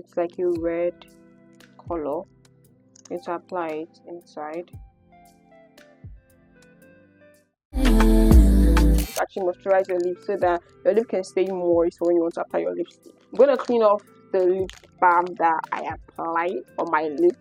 It's like a red color. You need to apply it inside. Actually moisturize your lips so that your lip can stay moist when you want to apply your lipstick. I'm gonna clean off the lip balm that I applied on my lip,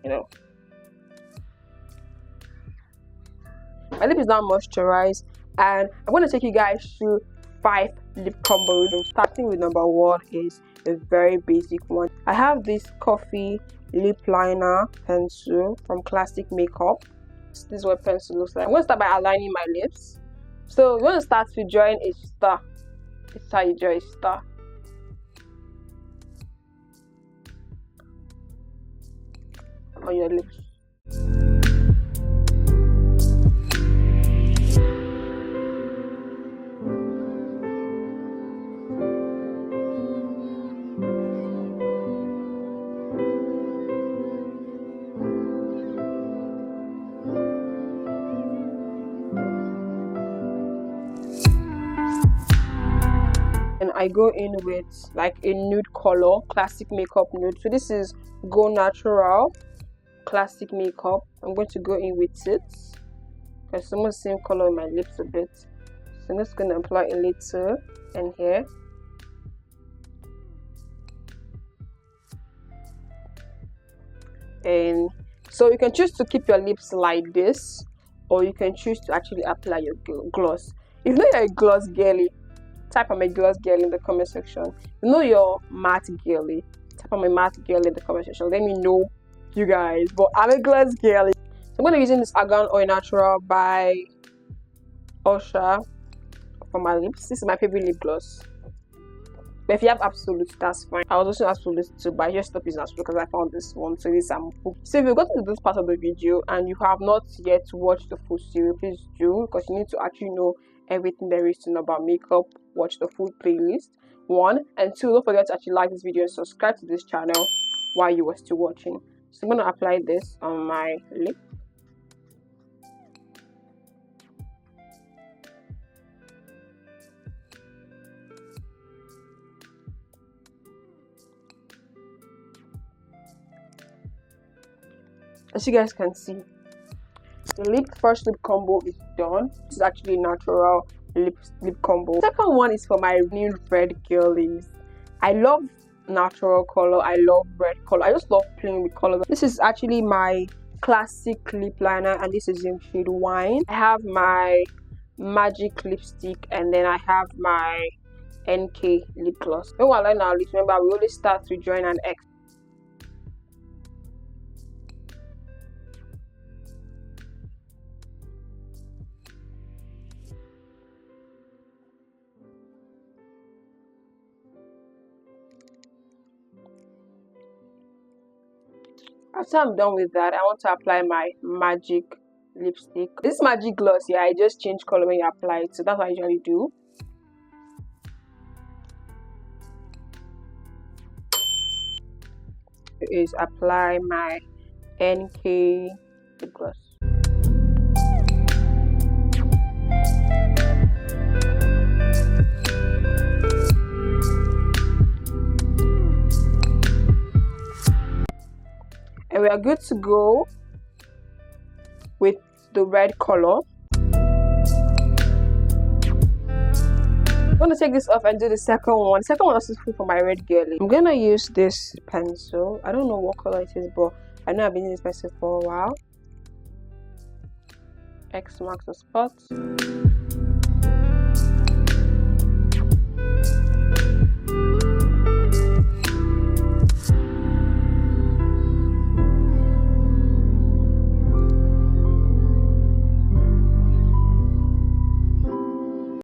My lip is now moisturized, and I'm going to take you guys through 5 lip combos. Starting with number 1 is a very basic one. I have this coffee lip liner pencil from Classic Makeup. This is what pencil looks like. I'm going to start by aligning my lips. So you want to start with drawing a star. This is how you draw a star. On your lips. And I go in with like a nude color, Classic Makeup nude. So this is Go Natural Classic Makeup. I'm going to go in with it. It's almost the same color in my lips a bit. So I'm just going to apply a little in here. And so you can choose to keep your lips like this, or you can choose to actually apply your gloss. If you know you're a gloss girly, type I'm a gloss girl in the comment section. You know you're matte girly, type I'm a matte girl in the comment section. Let me know, you guys. But I'm a gloss girly. So I'm going to be using this Argan Oil Natural by Usher for my lips. This is my favorite lip gloss. But if you have Absolute, that's fine. I was also Absolute too, but I just stopped using Absolute because I found this one. So this I'm hooked. So if you've gotten to this part of the video and you have not yet watched the full series, please do, because you need to actually know everything there is to know about makeup. Watch the full playlist, 1, and 2, don't forget to actually like this video and subscribe to this channel while you were still watching. So I'm going to apply this on my lip. As you guys can see, the first lip combo is done. This is actually natural lip combo. The second one is for my new red girlies. I love natural color. I love red color. I just love playing with colors. This is actually my classic lip liner, and this is in shade Wine. I have my magic lipstick, and then I have my NK lip gloss. When we align our lips, remember we always start with drawing an X. After I'm done with that, I want to apply my magic lipstick. This magic gloss here, I just change color when you apply it, so that's what I usually do. Is apply my NK lip gloss. And we are good to go with the red color. I'm going to take this off and do the second one. The second one is for my red girly. I'm going to use this pencil. I don't know what color it is, but I know I've been using this pencil for a while. X marks the spot.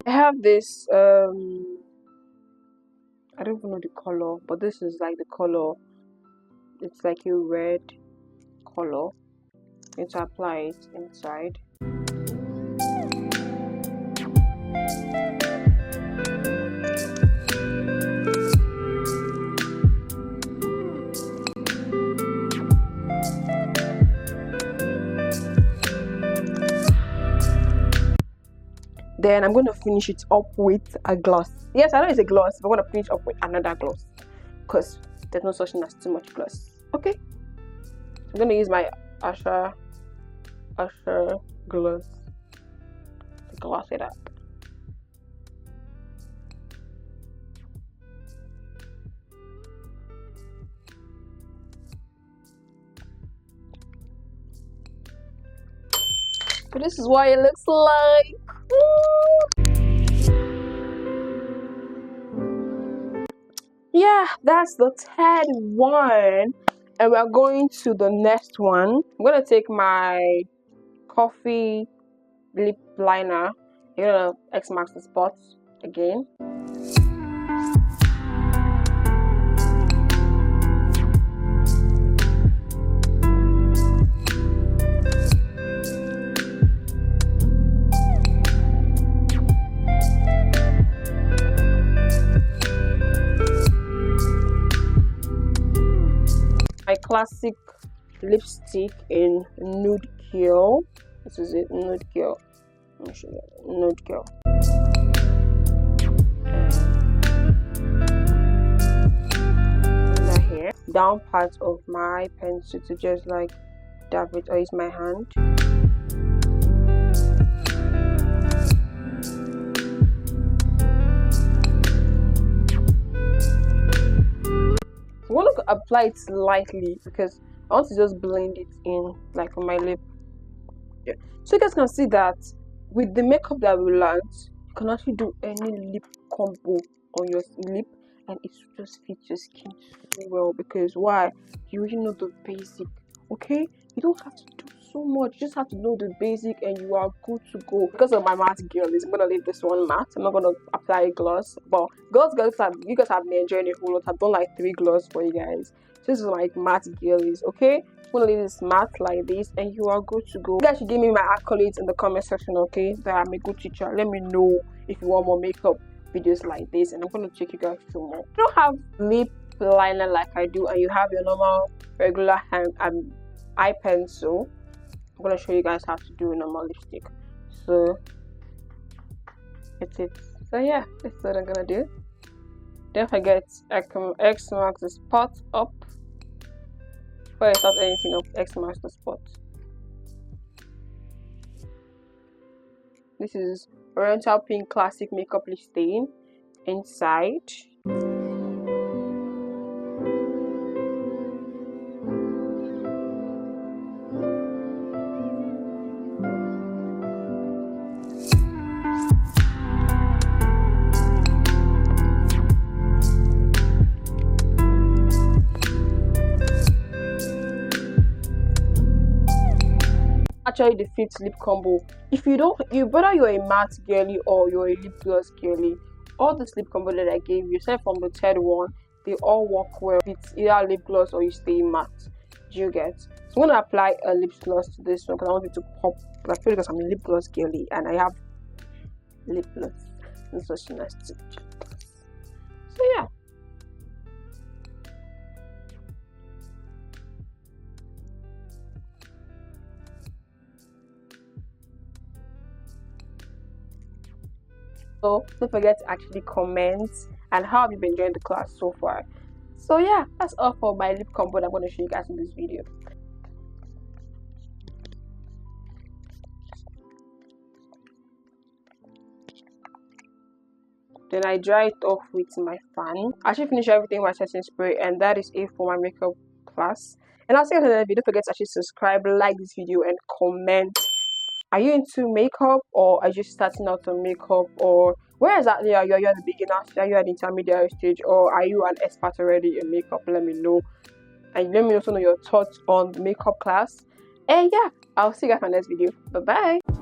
I have this I don't even know the color, but this is like the color. It's like a red color. You need to apply it inside. Then I'm going to finish it up with a gloss. Yes, I know it's a gloss, but I'm going to finish up with another gloss because there's no such thing as too much gloss. Okay, I'm gonna use my Usher gloss to gloss it up. But this is what it looks like. Yeah, that's the third one, and we're going to the next one. I'm gonna take my coffee lip liner. You're gonna X marks the spot again. My classic lipstick in Nude Kill. This is it, Nude Kill. Let me show you. Nude Kill. Here, down part of my pencil to just like dab it, or use my hand. I want to apply it slightly because I want to just blend it in like on my lip. Yeah. So you guys can see that with the makeup that we learned, you can actually do any lip combo on your lip and it just fits your skin so well. Because why? You already know the basic. Okay, you don't have to do so much, you just have to know the basic and you are good to go. Because of my matte girlies, I'm gonna leave this one matte. I'm not gonna apply gloss, but gloss girls have, you guys have been enjoying a whole lot. I've done like 3 gloss for you guys. So this is like matte girlies. Okay, I'm gonna leave this matte like this and you are good to go. You guys should give me my accolades in the comment section, okay, that I'm a good teacher. Let me know if you want more makeup videos like this, and I'm gonna take you guys through more. If you don't have lip liner like I do and you have your normal regular hand eye pencil, I'm gonna show you guys how to do a normal lipstick. So it's it. So yeah, that's what I'm gonna do. Don't forget, X marks the spot up. Before I start anything up, X marks the spot. This is Oriental Pink Classic Makeup Lip Stain inside. Actually the fifth lip combo. If you don't, whether you're a matte girly or you're a lip gloss girly, all the lip combo that I gave you, except from the third one, they all work well. It's either lip gloss or you stay matte. Do you get? So I'm gonna apply a lip gloss to this one because I want it to pop. I feel because I'm a lip gloss girly and I have lip gloss. It's such a nice tip. So yeah. So don't forget to actually comment and how have you been enjoying the class so far. So yeah, that's all for my lip combo that I'm going to show you guys in this video. Then I dry it off with my fan. I actually finish everything with my setting spray, and that is it for my makeup class. And I'll see you in another video. Don't forget to actually subscribe, like this video, and comment. Are you into makeup, or are you just starting out on makeup, or where exactly are you? Are you at the beginner stage? Are you at the intermediate stage, or are you an expert already in makeup? Let me know, and let me also know your thoughts on the makeup class. And yeah, I'll see you guys in my next video. Bye bye.